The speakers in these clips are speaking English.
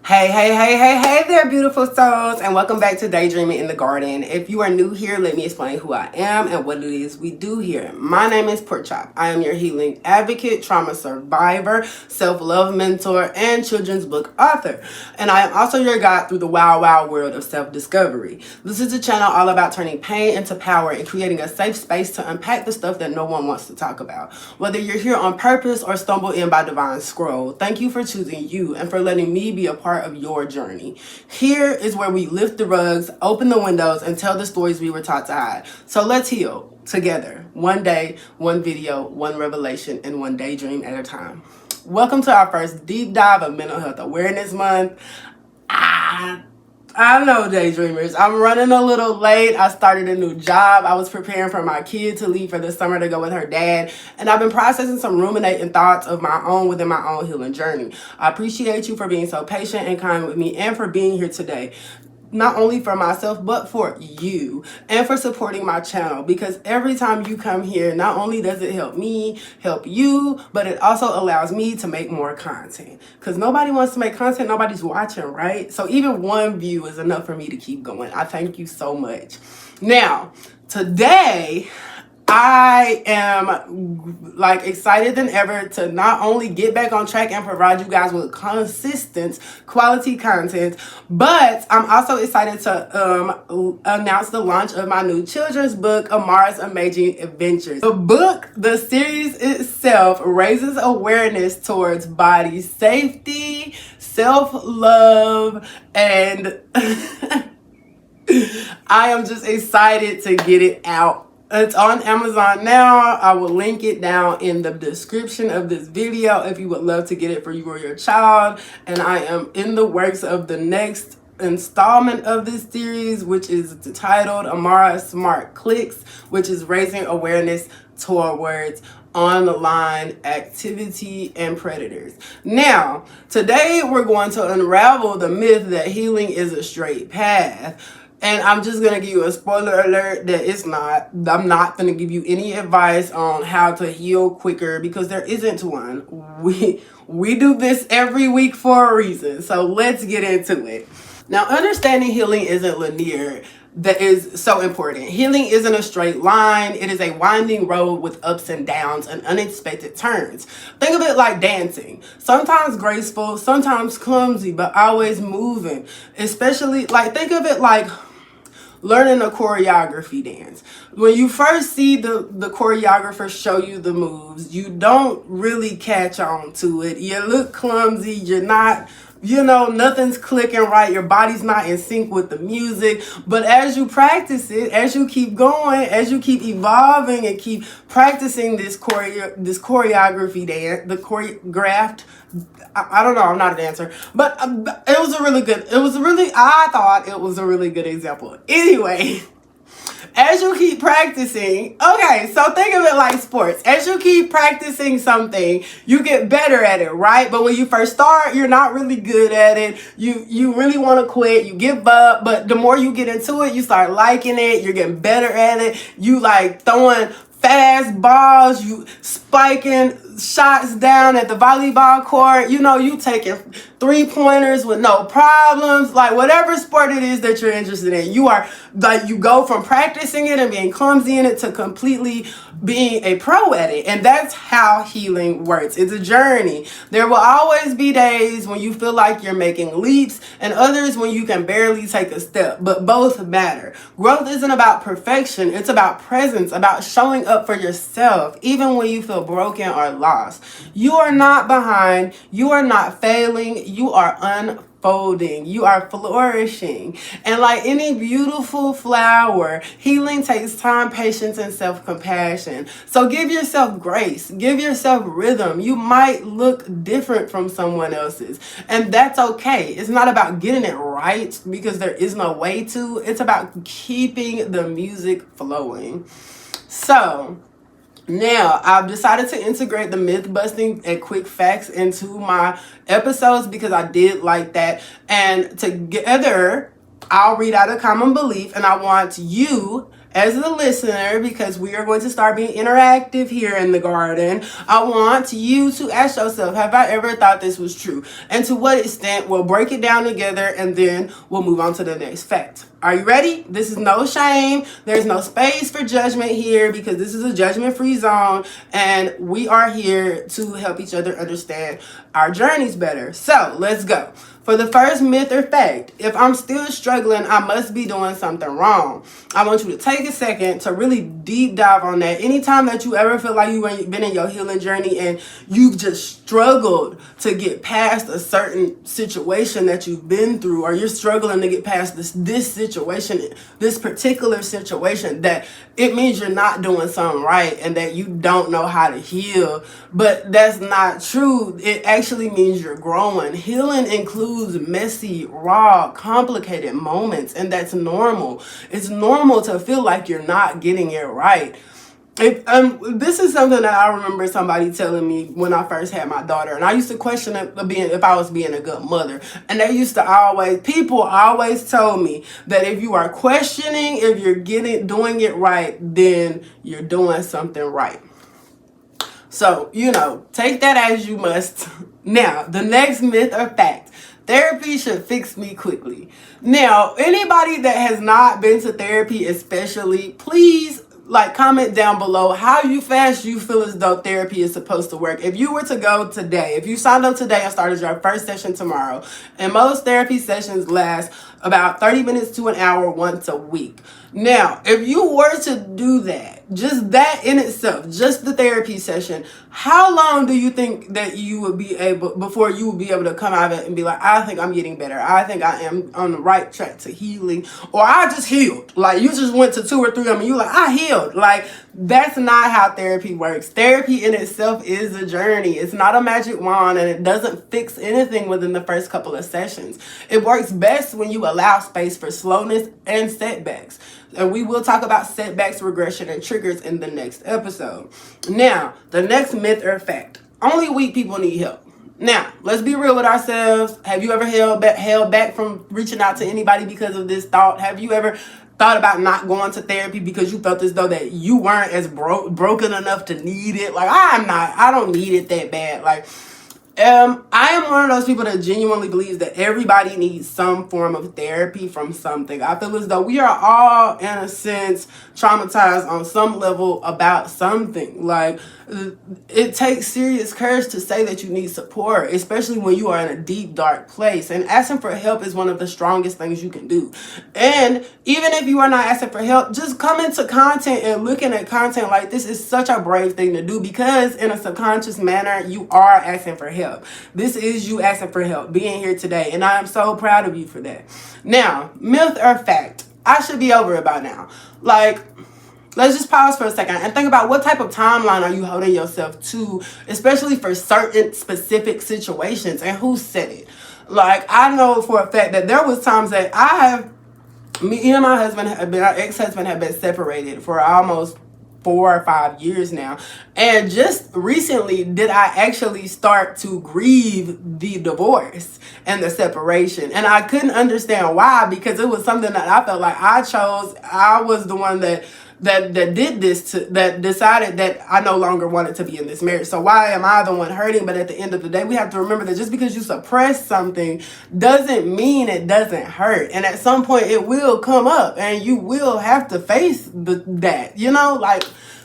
Hey there, beautiful souls, and welcome back to Daydreaming in the Garden. If you are new here, let me explain who I am and what it is we do here. My name is Pork Chop. I am your healing advocate, trauma survivor, self-love mentor, and children's book author. And I am also your guide through the wild world of self-discovery. This is a channel all about turning pain into power and creating a safe space to unpack the stuff that no one wants to talk about. Whether you're here on purpose or stumble in by divine scroll, thank you for choosing you and for letting me be a part of your journey. Here is where we lift the rugs, open the windows, and tell the stories we were taught to hide. So let's heal together. One day, one video, one revelation, and one daydream at a time. Welcome to our first deep dive of Mental Health Awareness Month. I know, daydreamers. I'm running a little late. I started a new job. I was preparing for my kid to leave for the summer to go with her dad. And I've been processing some ruminating thoughts of my own within my own healing journey. I appreciate you for being so patient and kind with me and for being here today. Not only for myself, but for you and for supporting my channel, because every time you come here, not only does it help me, help you, but it also allows me to make more content, because nobody wants to make content. Nobody's watching, right? So even one view is enough for me to keep going. I thank you so much. Now, today, I am excited than ever to not only get back on track and provide you guys with consistent quality content, but I'm also excited to announce the launch of my new children's book, Amarah's Amazing Adventures. The series itself raises awareness towards body safety, self-love, and I am just excited to get it out. It's on Amazon now. I will link it down in the description of this video if you would love to get it for you or your child. And I am in the works of the next installment of this series, which is titled Amarah Smart Clicks, which is raising awareness towards online activity and predators. Now, today we're going to unravel the myth that healing is a straight path. And I'm just going to give you a spoiler alert that it's not. I'm not going to give you any advice on how to heal quicker, because there isn't one. We do this every week for a reason. So let's get into it. Now, understanding healing isn't linear. That is so important. Healing isn't a straight line. It is a winding road with ups and downs and unexpected turns. Think of it like dancing. Sometimes graceful, sometimes clumsy, but always moving. Especially, think of it like learning a choreography dance. When you first see the choreographer show you the moves, you don't really catch on to it. You look clumsy. You're not, nothing's clicking right. Your body's not in sync with the music. But as you practice it, as you keep going, as you keep evolving and keep practicing this choreography dance, the choreographed, I don't know, I'm not a dancer, but I thought it was a really good example. Anyway, as you keep practicing, okay, so think of it like sports. As you keep practicing something, you get better at it, right? But when you first start, you're not really good at it. You really want to quit, you give up, but the more you get into it, you start liking it, you're getting better at it. You throwing fast balls, you spiking shots down at the volleyball court, you taking 3-pointers with no problems. Whatever sport it is that you're interested in, you go from practicing it and being clumsy in it to completely being a pro at it. And that's how healing works. It's a journey. There will always be days when you feel like you're making leaps and others when you can barely take a step, but both matter. Growth isn't about perfection. It's about presence, about showing up for yourself, even when you feel broken or lost. You are not behind. You are not failing. You are unfolding. You are flourishing. And like any beautiful flower, healing takes time, patience, and self-compassion. So give yourself grace. Give yourself rhythm. You might look different from someone else's, and that's okay. It's not about getting it right, because there is no way to. It's about keeping the music flowing. So now, I've decided to integrate the myth busting and quick facts into my episodes because I did like that. And together, I'll read out a common belief, and I want you as a listener, because we are going to start being interactive here in the garden, I want you to ask yourself, have I ever thought this was true? And to what extent? We'll break it down together and then we'll move on to the next fact. Are you ready? This is no shame. There's no space for judgment here because this is a judgment-free zone and we are here to help each other understand our journeys better. So let's go. For the first myth or fact, if I'm still struggling, I must be doing something wrong. I want you to take a second to really deep dive on that. Anytime that you ever feel like you've been in your healing journey and you've just struggled to get past a certain situation that you've been through, or you're struggling to get past this situation, this particular situation, that it means you're not doing something right and that you don't know how to heal. But that's not true. It actually means you're growing. Healing includes messy, raw, complicated moments, and that's normal. It's normal to feel like you're not getting it right. This is something that I remember somebody telling me when I first had my daughter, and I used to question if I was being a good mother. And people always told me that if you are questioning if you're doing it right, then you're doing something right. So, take that as you must. Now, the next myth or fact. Therapy should fix me quickly. Now, anybody that has not been to therapy especially, please comment down below how fast you feel as though therapy is supposed to work. If you were to go today, if you signed up today and started your first session tomorrow, and most therapy sessions last about 30 minutes to an hour once a week. Now, if you were to do that, just that in itself, just the therapy session, how long do you think that you would be able, before you would be able to come out of it and be like, I think I'm getting better. I think I am on the right track to healing. Or I just healed. You just went to 2 or 3 of them and you I healed. That's not how therapy works. Therapy in itself is a journey. It's not a magic wand and it doesn't fix anything within the first couple of sessions. It works best when you allow space for slowness and setbacks. And we will talk about setbacks, regression, and triggers in the next episode. Now, the next myth or fact. Only weak people need help. Now, let's be real with ourselves. Have you ever held back from reaching out to anybody because of this thought? Have you ever thought about not going to therapy because you felt as though that you weren't as broken enough to need it? I don't need it that bad. I am one of those people that genuinely believes that everybody needs some form of therapy from something. I feel as though we are all, in a sense, traumatized on some level about something. It takes serious courage to say that you need support, especially when you are in a deep, dark place. And asking for help is one of the strongest things you can do. And even if you are not asking for help, just coming to content and looking at content like this is such a brave thing to do, because in a subconscious manner, you are asking for help. This is you asking for help, being here today. And I am so proud of you for that. Now, myth or fact, I should be over it by now. Let's just pause for a second and think about what type of timeline are you holding yourself to, especially for certain specific situations, and who said it. I know for a fact that there was times that me and my ex-husband have been separated for almost 4 or 5 years now. And just recently did I actually start to grieve the divorce and the separation. And I couldn't understand why, because it was something that I felt like I chose. I was the one that did this, that decided that I no longer wanted to be in this marriage. So why am I the one hurting? But at the end of the day, we have to remember that just because you suppress something doesn't mean it doesn't hurt. And at some point it will come up and you will have to face that,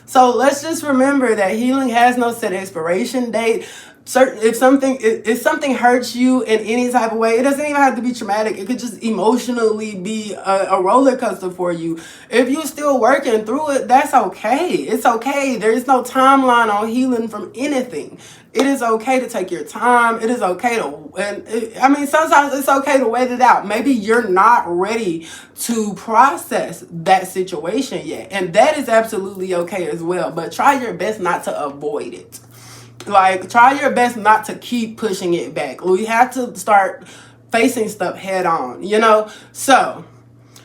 so let's just remember that healing has no set expiration date. If something hurts you in any type of way, it doesn't even have to be traumatic. It could just emotionally be a roller coaster for you. If you're still working through it, that's okay. It's okay. There is no timeline on healing from anything. It is okay to take your time. It is okay sometimes it's okay to wait it out. Maybe you're not ready to process that situation yet. And that is absolutely okay as well. But try your best not to avoid it. Try your best not to keep pushing it back. We have to start facing stuff head on, So,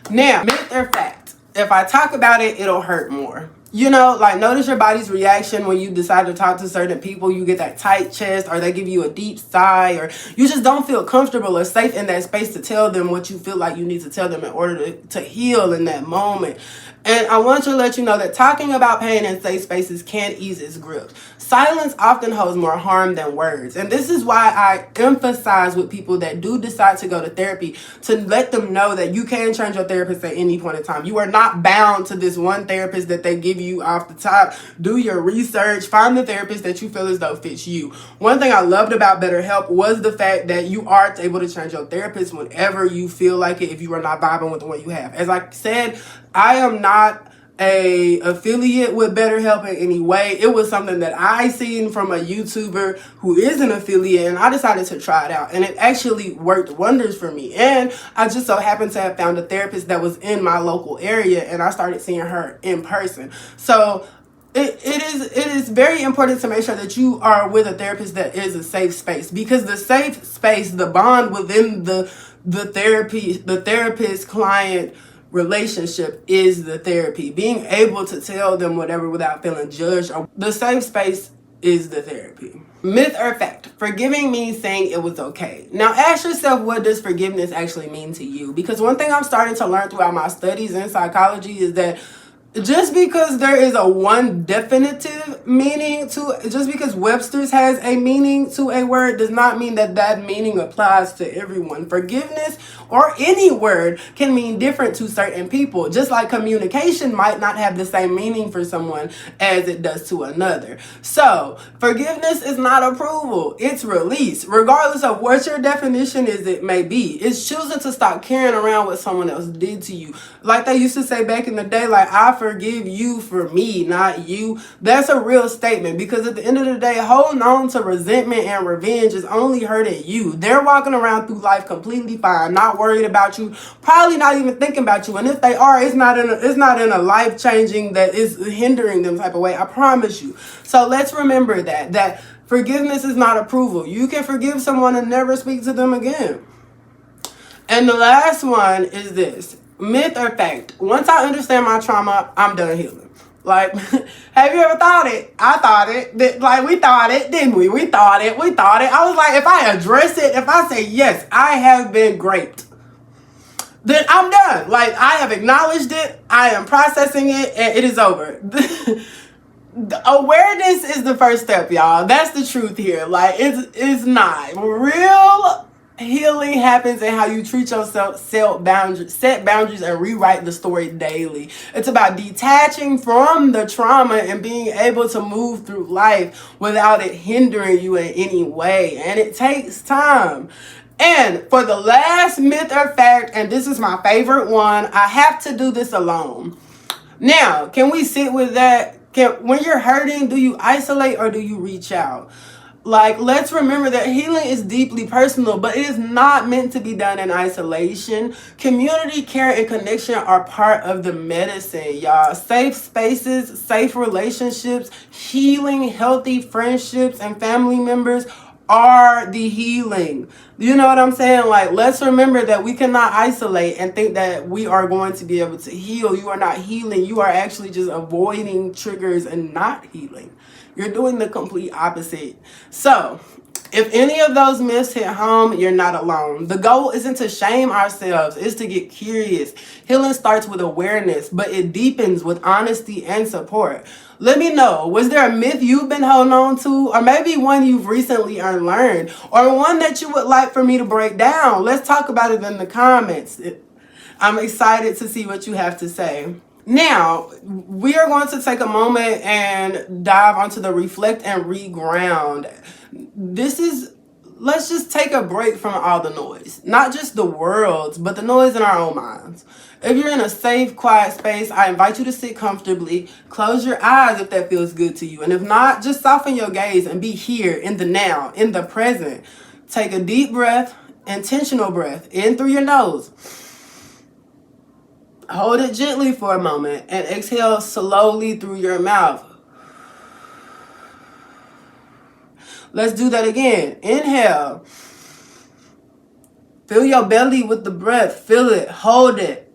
now, myth or fact, if I talk about it, it'll hurt more. Notice your body's reaction when you decide to talk to certain people. You get that tight chest, or they give you a deep sigh, or you just don't feel comfortable or safe in that space to tell them what you feel like you need to tell them in order to heal in that moment. And I want to let you know that talking about pain in safe spaces can ease its grip. Silence often holds more harm than words. And this is why I emphasize with people that do decide to go to therapy to let them know that you can change your therapist at any point in time. You are not bound to this one therapist that they give you off the top. Do your research. Find the therapist that you feel as though fits you. One thing I loved about BetterHelp was the fact that you are able to change your therapist whenever you feel like it if you are not vibing with the one you have. As I said, I am not a affiliate with BetterHelp in any way. It was something that I seen from a YouTuber who is an affiliate, and I decided to try it out, and it actually worked wonders for me. And I just so happened to have found a therapist that was in my local area, and I started seeing her in person. So it is very important to make sure that you are with a therapist that is a safe space, because the safe space, the bond within the therapist client relationship is the therapy. Being able to tell them whatever without feeling judged, or the safe space is the therapy. Myth or fact? Forgiving means saying it was okay. Now ask yourself, what does forgiveness actually mean to you? Because one thing I'm starting to learn throughout my studies in psychology is that just because there is a one definitive meaning to, just because Webster's has a meaning to a word does not mean that that meaning applies to everyone. Forgiveness or any word can mean different to certain people, just like communication might not have the same meaning for someone as it does to another. So forgiveness is not approval, it's release. Regardless of what your definition is, it may be. It's choosing to stop carrying around what someone else did to you. Like they used to say back in the day, like, I forgive you for me, not you. That's a real statement, because at the end of the day, holding on to resentment and revenge is only hurting you. They're walking around through life completely fine, not worried about you, probably not even thinking about you. And if they are, it's not in a life changing that is hindering them type of way. I promise you. So let's remember that forgiveness is not approval. You can forgive someone and never speak to them again. And the last one is this. Myth or fact? Once I understand my trauma, I'm done healing. Like, have you ever thought it? I thought it. Like, we thought it, didn't we? We thought it. I was like, if I address it, if I say, yes, I have been raped, then I'm done. Like, I have acknowledged it. I am processing it, and it is over. The awareness is the first step, y'all. That's the truth here. Like, it's not. Real healing happens in how you treat yourself, set boundaries, and rewrite the story daily. It's about detaching from the trauma and being able to move through life without it hindering you in any way. And it takes time. And for the last myth or fact, and this is my favorite one, I have to do this alone. Now, can we sit with that? When you're hurting, do you isolate or do you reach out? Like, let's remember that healing is deeply personal, but it is not meant to be done in isolation. Community care and connection are part of the medicine, y'all. Safe spaces, safe relationships, healing, healthy friendships, and family members are the healing. You know what I'm saying? Like, let's remember that we cannot isolate and think that we are going to be able to heal. You are not healing. You are actually just avoiding triggers and not healing. You're doing the complete opposite. So, if any of those myths hit home, you're not alone. The goal isn't to shame ourselves, it's to get curious. Healing starts with awareness, but it deepens with honesty and support. Let me know, was there a myth you've been holding on to? Or maybe one you've recently unlearned? Or one that you would like for me to break down? Let's talk about it in the comments. I'm excited to see what you have to say. Now, we are going to take a moment and dive onto the reflect and reground. Let's just take a break from all the noise. Not just the world's, but the noise in our own minds. If you're in a safe, quiet space, I invite you to sit comfortably. Close your eyes if that feels good to you. And if not, just soften your gaze and be here in the now, in the present. Take a deep breath, intentional breath, in through your nose. Hold it gently for a moment and exhale slowly through your mouth. Let's do that again. Inhale. Fill your belly with the breath. Feel it. Hold it.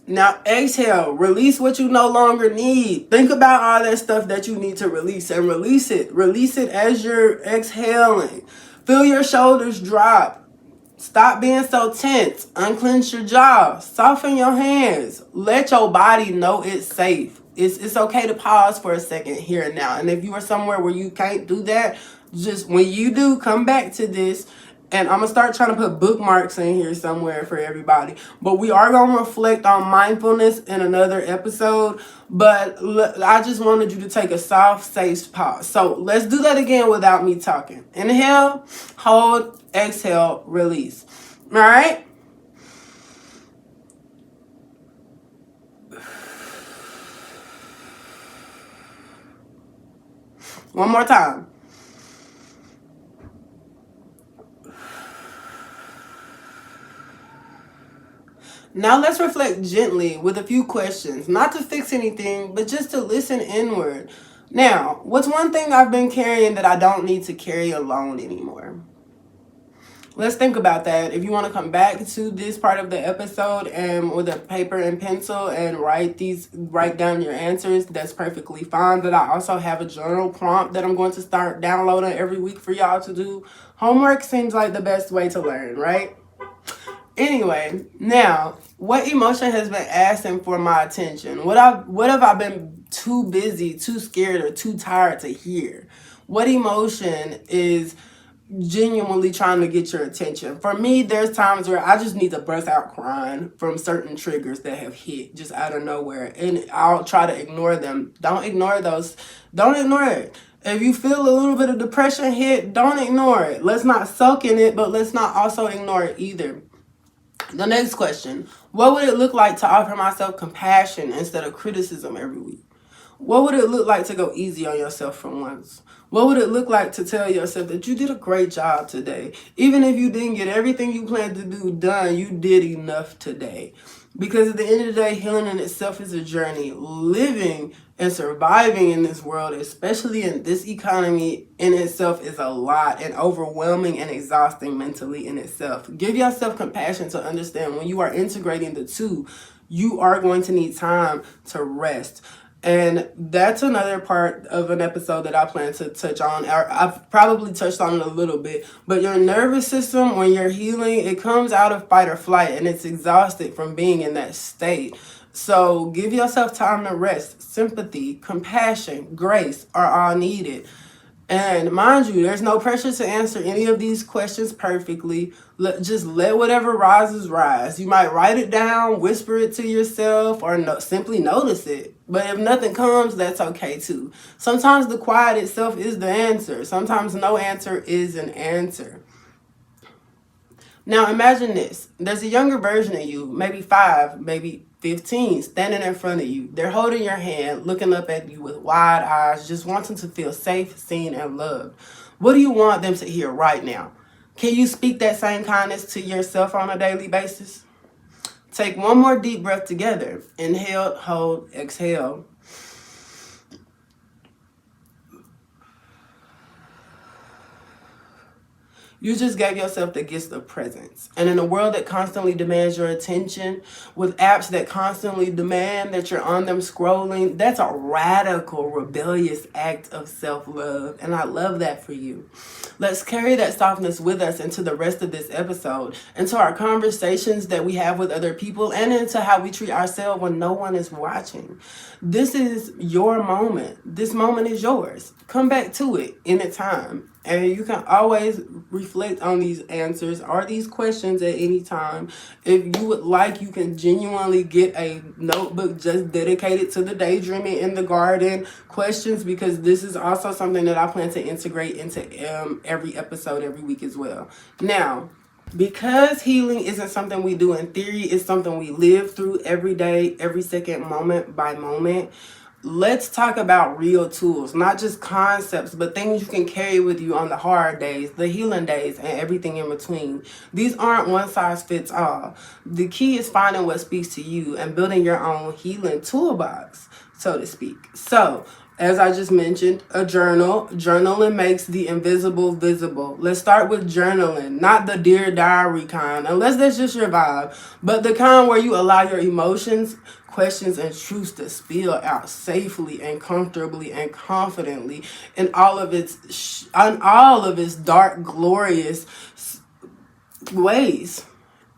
Now exhale. Release what you no longer need. Think about all that stuff that you need to release and release it. Release it as you're exhaling. Feel your shoulders drop. Stop being so tense. Unclench your jaw. Soften your hands. Let your body know it's safe. It's okay to pause for a second here and now. And if you are somewhere where you can't do that, just when you do, come back to this. And I'm going to start trying to put bookmarks in here somewhere for everybody. But we are going to reflect on mindfulness in another episode. But I just wanted you to take a soft, safe pause. So let's do that again without me talking. Inhale, hold, exhale, release. All right? One more time. Now let's reflect gently with a few questions, not to fix anything, but just to listen inward. Now, what's one thing I've been carrying that I don't need to carry alone anymore? Let's think about that. If you want to come back to this part of the episode and with a paper and pencil and write down your answers, that's perfectly fine. But I also have a journal prompt that I'm going to start downloading every week for y'all to do. Homework seems like the best way to learn, right? Anyway, now, what emotion has been asking for my attention? What have I been too busy, too scared, or too tired to hear? What emotion is genuinely trying to get your attention? For me, there's times where I just need to burst out crying from certain triggers that have hit just out of nowhere, and I'll try to ignore them. Don't ignore those. Don't ignore it. If you feel a little bit of depression hit, don't ignore it. Let's not soak in it, but let's not also ignore it either. The next question: what would it look like to offer myself compassion instead of criticism every week? What would it look like to go easy on yourself for once? What would it look like to tell yourself that you did a great job today? Even if you didn't get everything you planned to do done, you did enough today. Because at the end of the day, healing in itself is a journey. Living and surviving in this world, especially in this economy, in itself is a lot and overwhelming and exhausting mentally in itself. Give yourself compassion to understand when you are integrating the two, you are going to need time to rest. And that's another part of an episode that I plan to touch on. I've probably touched on it a little bit. But your nervous system, when you're healing, it comes out of fight or flight, and it's exhausted from being in that state. So give yourself time to rest. Sympathy, compassion, grace are all needed. And mind you, there's no pressure to answer any of these questions perfectly. Just let whatever rises rise. You might write it down, whisper it to yourself, or simply notice it. But if nothing comes, that's okay too. Sometimes the quiet itself is the answer. Sometimes no answer is an answer. Now imagine this. There's a younger version of you, maybe 5, maybe 15, standing in front of you. They're holding your hand, looking up at you with wide eyes, just wanting to feel safe, seen, and loved. What do you want them to hear right now? Can you speak that same kindness to yourself on a daily basis? Take one more deep breath together. Inhale, hold, exhale. You just gave yourself the gift of presence. And in a world that constantly demands your attention, with apps that constantly demand that you're on them scrolling, that's a radical, rebellious act of self-love. And I love that for you. Let's carry that softness with us into the rest of this episode, into our conversations that we have with other people, and into how we treat ourselves when no one is watching. This is your moment. This moment is yours. Come back to it in time. And you can always reflect on these answers or these questions at any time. If you would like, you can genuinely get a notebook just dedicated to the daydreaming in the garden questions, because this is also something that I plan to integrate into every episode every week as well. Now, because healing isn't something we do in theory, it's something we live through every day, every second, moment by moment. Let's talk about real tools, not just concepts, but things you can carry with you on the hard days, the healing days, and everything in between. These aren't one size fits all. The key is finding what speaks to you and building your own healing toolbox, so to speak. So, as I just mentioned, a journal. Journaling makes the invisible visible. Let's start with journaling, not the Dear Diary kind, unless that's just your vibe, but the kind where you allow your emotions, questions, and truths to spill out safely and comfortably and confidently in all of its dark, glorious ways.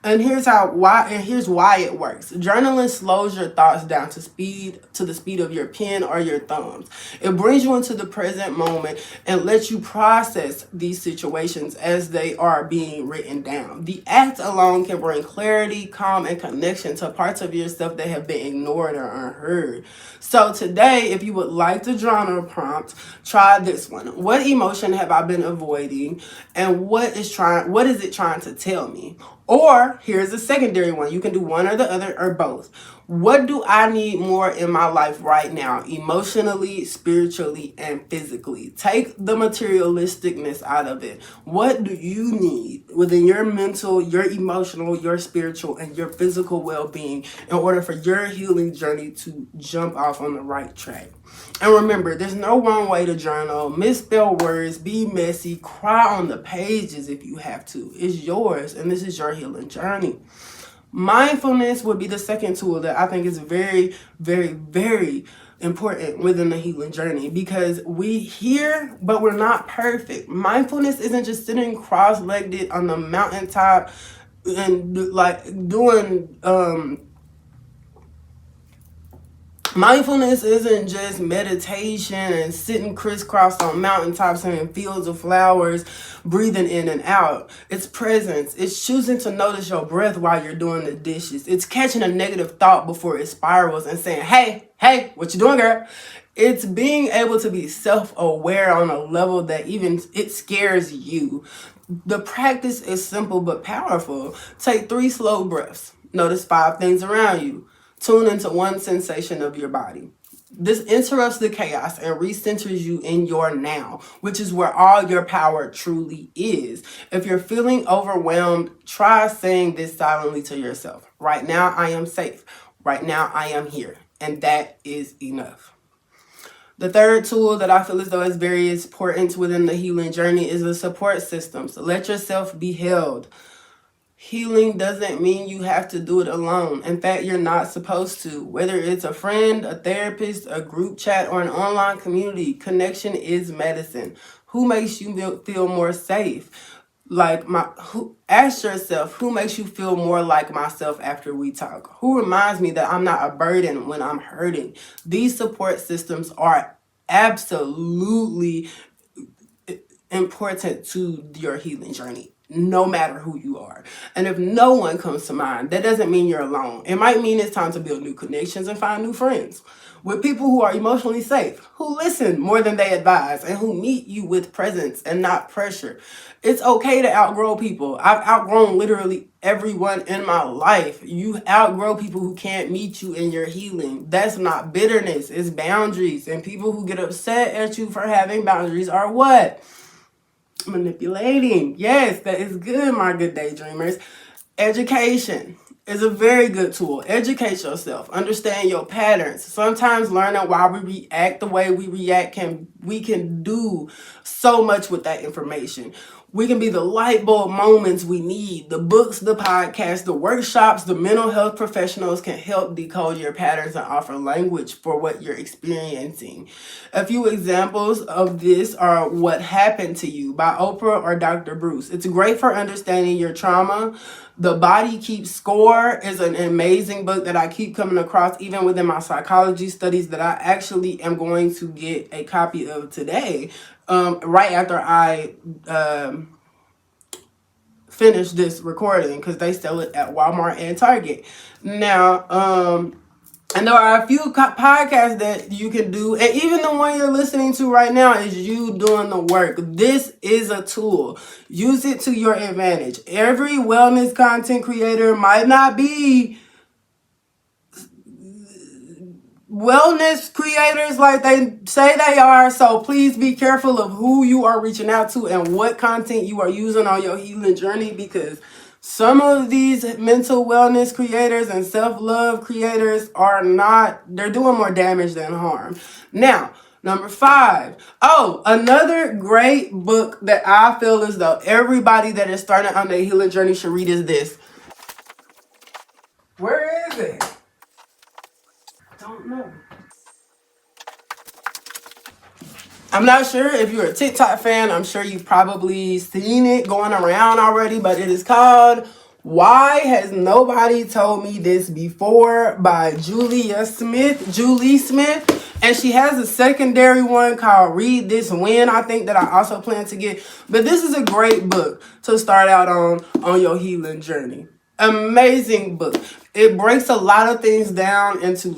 And here's why it works. Journaling slows your thoughts down to the speed of your pen or your thumbs. It brings you into the present moment and lets you process these situations as they are being written down. The act alone can bring clarity, calm, and connection to parts of yourself that have been ignored or unheard. So today, if you would like the journal prompt, try this one. What emotion have I been avoiding, and what is it trying to tell me? Or here's a secondary one. You can do one or the other or both. What do I need more in my life right now, emotionally, spiritually, and physically? Take the materialisticness out of it. What do you need within your mental, your emotional, your spiritual, and your physical well-being in order for your healing journey to jump off on the right track? And remember, there's no wrong way to journal. Misspell words, be messy, cry on the pages if you have to. It's yours, and this is your healing journey. Mindfulness would be the second tool that I think is very, very, very important within the healing journey, because we hear, but we're not perfect. Mindfulness isn't just sitting cross-legged on the mountaintop and like doing mindfulness isn't just meditation and sitting crisscross on mountaintops and in fields of flowers, breathing in and out. It's presence. It's choosing to notice your breath while you're doing the dishes. It's catching a negative thought before it spirals and saying, hey, what you doing, girl? It's being able to be self-aware on a level that even it scares you. The practice is simple but powerful. Take 3 slow breaths. Notice 5 things around you. Tune into one sensation of your body. This interrupts the chaos and recenters you in your now, which is where all your power truly is. If you're feeling overwhelmed, try saying this silently to yourself. Right now, I am safe. Right now, I am here. And that is enough. The third tool that I feel as though is very important within the healing journey is the support system. So let yourself be held. Healing doesn't mean you have to do it alone. In fact, you're not supposed to. Whether it's a friend, a therapist, a group chat, or an online community, connection is medicine. Who makes you feel more safe? Ask yourself, who makes you feel more like myself after we talk? Who reminds me that I'm not a burden when I'm hurting? These support systems are absolutely important to your healing journey, no matter who you are. And if no one comes to mind, that doesn't mean you're alone. It might mean it's time to build new connections and find new friends with people who are emotionally safe, who listen more than they advise, and who meet you with presence and not pressure. It's okay to outgrow people. I've outgrown literally everyone in my life. You outgrow people who can't meet you in your healing. That's not bitterness, it's boundaries. And people who get upset at you for having boundaries are what? Manipulating. Yes, that is good, my good daydreamers. Education is a very good tool. Educate yourself. Understand your patterns. Sometimes learning why we react the way we react we can do so much with that information. We can be the light bulb moments we need. The books, the podcasts, the workshops, the mental health professionals can help decode your patterns and offer language for what you're experiencing. A few examples of this are What Happened to You by Oprah or Dr. Bruce. It's great for understanding your trauma. The Body Keeps Score is an amazing book that I keep coming across even within my psychology studies that I actually am going to get a copy of today, right after I finish this recording, because they sell it at Walmart and Target. Now, and there are a few podcasts that you can do. And even the one you're listening to right now is you doing the work. This is a tool. Use it to your advantage. Every wellness content creator might not be wellness creators like they say they are. So please be careful of who you are reaching out to and what content you are using on your healing journey, because some of these mental wellness creators and self-love creators they're doing more damage than harm. Now, number 5. Oh, another great book that I feel as though everybody that is starting on their healing journey should read is this. Where is it? I don't know. I'm not sure if you're a TikTok fan. I'm sure you've probably seen it going around already, but it is called Why Has Nobody Told Me This Before by Julie Smith. And she has a secondary one called Read This When, I think, that I also plan to get. But this is a great book to start out on your healing journey. Amazing book. It breaks a lot of things down into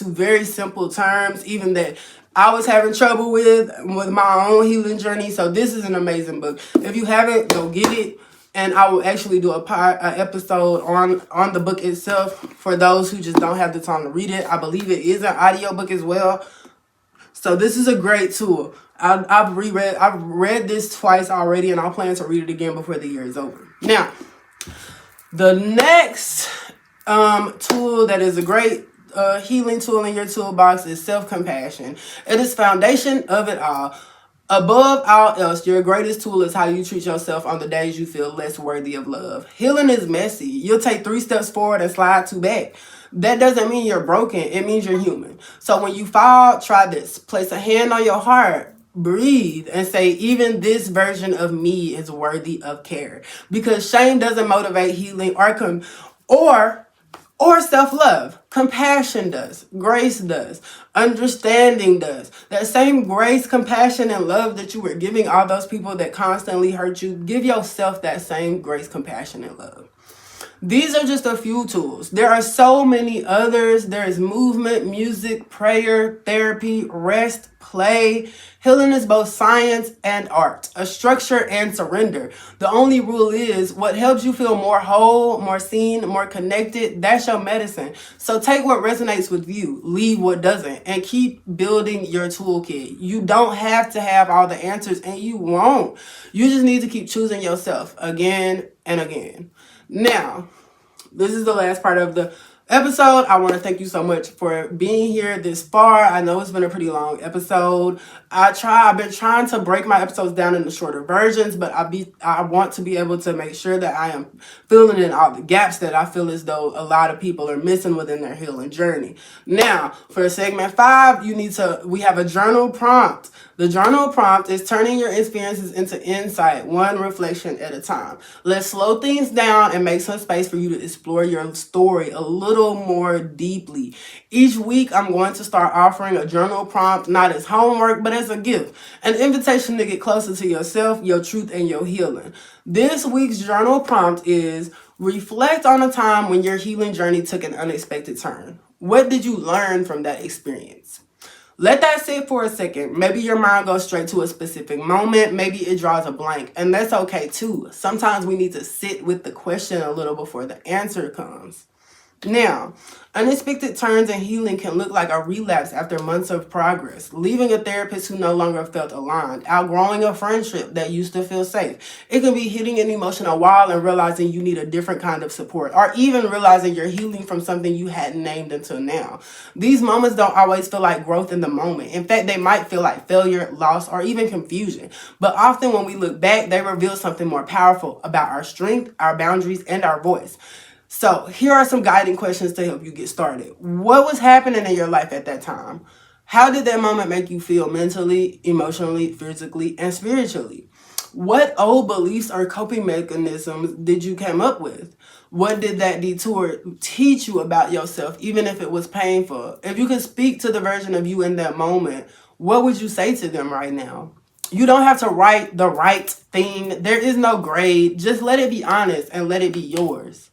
very simple terms, even that I was having trouble with my own healing journey. So this is an amazing book. If you haven't, go get it. And I will actually do a episode on the book itself for those who just don't have the time to read it. I believe it is an audiobook as well. So this is a great tool. I've read this twice already, and I'll plan to read it again before the year is over. Now, the next tool that is a great healing tool in your toolbox is self-compassion. It is foundation of it all. Above all else, your greatest tool is how you treat yourself on the days you feel less worthy of love. Healing is messy. You'll take 3 steps forward and slide 2 back. That doesn't mean you're broken. It means you're human. So when you fall, try this. Place a hand on your heart. Breathe and say, even this version of me is worthy of care. Because shame doesn't motivate healing or self-love. Compassion does. Grace does. Understanding does. That same grace, compassion, and love that you were giving all those people that constantly hurt you, give yourself that same grace, compassion, and love. These are just a few tools. There are so many others. There is movement, music, prayer, therapy, rest, play. Healing is both science and art, a structure and surrender. The only rule is what helps you feel more whole, more seen, more connected. That's your medicine. So take what resonates with you, leave what doesn't, and keep building your toolkit. You don't have to have all the answers, and you won't. You just need to keep choosing yourself again and again. Now, this is the last part of the episode. I want to thank you so much for being here this far. I know it's been a pretty long episode. I've been trying to break my episodes down into shorter versions, but I want to be able to make sure that I am filling in all the gaps that I feel as though a lot of people are missing within their healing journey. Now, for segment 5, we have a journal prompt. The journal prompt is turning your experiences into insight, one reflection at a time. Let's slow things down and make some space for you to explore your story a little more deeply. Each week, I'm going to start offering a journal prompt, not as homework, but as a gift, an invitation to get closer to yourself, your truth, and your healing. This week's journal prompt is reflect on a time when your healing journey took an unexpected turn. What did you learn from that experience? Let that sit for a second. Maybe your mind goes straight to a specific moment. Maybe it draws a blank, and that's okay too. Sometimes we need to sit with the question a little before the answer comes. Now, unexpected turns in healing can look like a relapse after months of progress, leaving a therapist who no longer felt aligned, outgrowing a friendship that used to feel safe. It can be hitting an emotional wall and realizing you need a different kind of support, or even realizing you're healing from something you hadn't named until now. These moments don't always feel like growth in the moment. In fact, they might feel like failure, loss, or even confusion. But often when we look back, they reveal something more powerful about our strength, our boundaries, and our voice. So here are some guiding questions to help you get started. What was happening in your life at that time? How did that moment make you feel mentally, emotionally, physically, and spiritually? What old beliefs or coping mechanisms did you come up with? What did that detour teach you about yourself, even if it was painful? If you could speak to the version of you in that moment, what would you say to them right now? You don't have to write the right thing. There is no grade. Just let it be honest and let it be yours.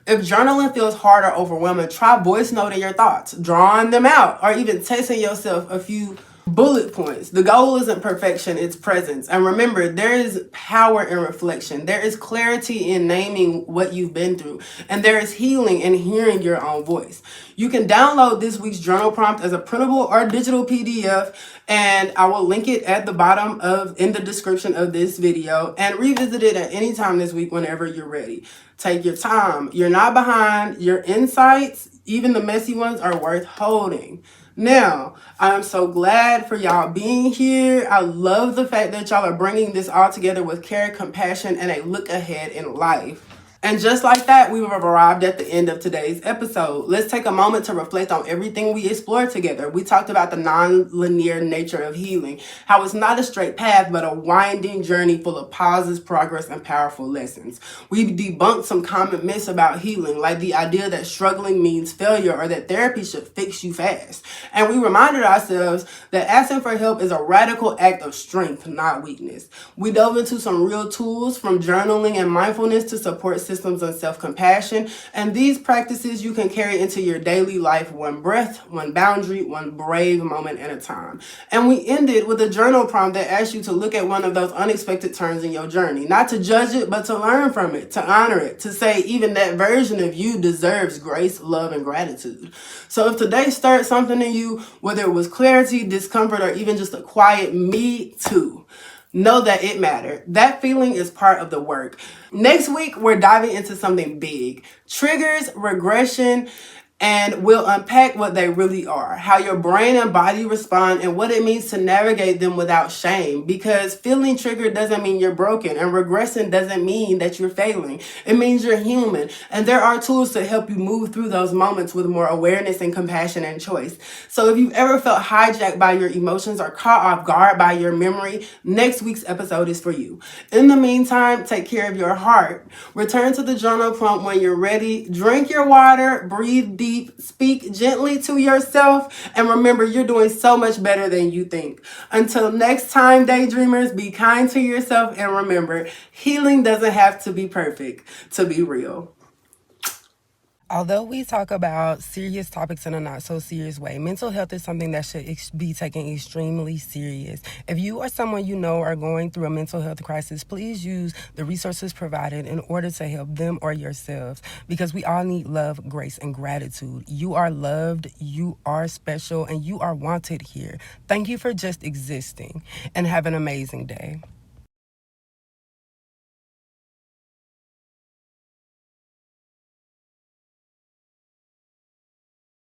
If journaling feels hard or overwhelming, try voice noting your thoughts, drawing them out, or even texting yourself a few bullet points. The goal isn't perfection, it's presence. And remember, there is power in reflection. There is clarity in naming what you've been through. And there is healing in hearing your own voice. You can download this week's journal prompt as a printable or digital PDF, and I will link it at the bottom in the description of this video, and revisit it at any time this week whenever you're ready. Take your time. You're not behind. Your insights, even the messy ones, are worth holding. Now, I'm so glad for y'all being here. I love the fact that y'all are bringing this all together with care, compassion, and a look ahead in life. And just like that, we have arrived at the end of today's episode. Let's take a moment to reflect on everything we explored together. We talked about the non-linear nature of healing, how it's not a straight path, but a winding journey full of pauses, progress, and powerful lessons. We debunked some common myths about healing, like the idea that struggling means failure or that therapy should fix you fast. And we reminded ourselves that asking for help is a radical act of strength, not weakness. We dove into some real tools, from journaling and mindfulness to support systems and self-compassion. And these practices you can carry into your daily life, one breath, one boundary, one brave moment at a time. And we ended with a journal prompt that asks you to look at one of those unexpected turns in your journey, not to judge it, but to learn from it, to honor it, to say even that version of you deserves grace, love, and gratitude. So if today stirred something in you, whether it was clarity, discomfort, or even just a quiet me too, know that it mattered. That feeling is part of the work. Next week, we're diving into something big: triggers, regression, and we'll unpack what they really are, how your brain and body respond, and what it means to navigate them without shame. Because feeling triggered doesn't mean you're broken, and regressing doesn't mean that you're failing. It means you're human, and there are tools to help you move through those moments with more awareness and compassion and choice. So if you've ever felt hijacked by your emotions or caught off guard by your memory, next week's episode is for you. In the meantime, take care of your heart. Return to the journal prompt when you're ready. Drink your water, breathe deep, speak gently to yourself, and remember, you're doing so much better than you think. Until next time, daydreamers, be kind to yourself, and remember, healing doesn't have to be perfect to be real. Although we talk about serious topics in a not so serious way, mental health is something that should be taken extremely serious. If you or someone you know are going through a mental health crisis, please use the resources provided in order to help them or yourselves, because we all need love, grace, and gratitude. You are loved, you are special, and you are wanted here. Thank you for just existing, and have an amazing day.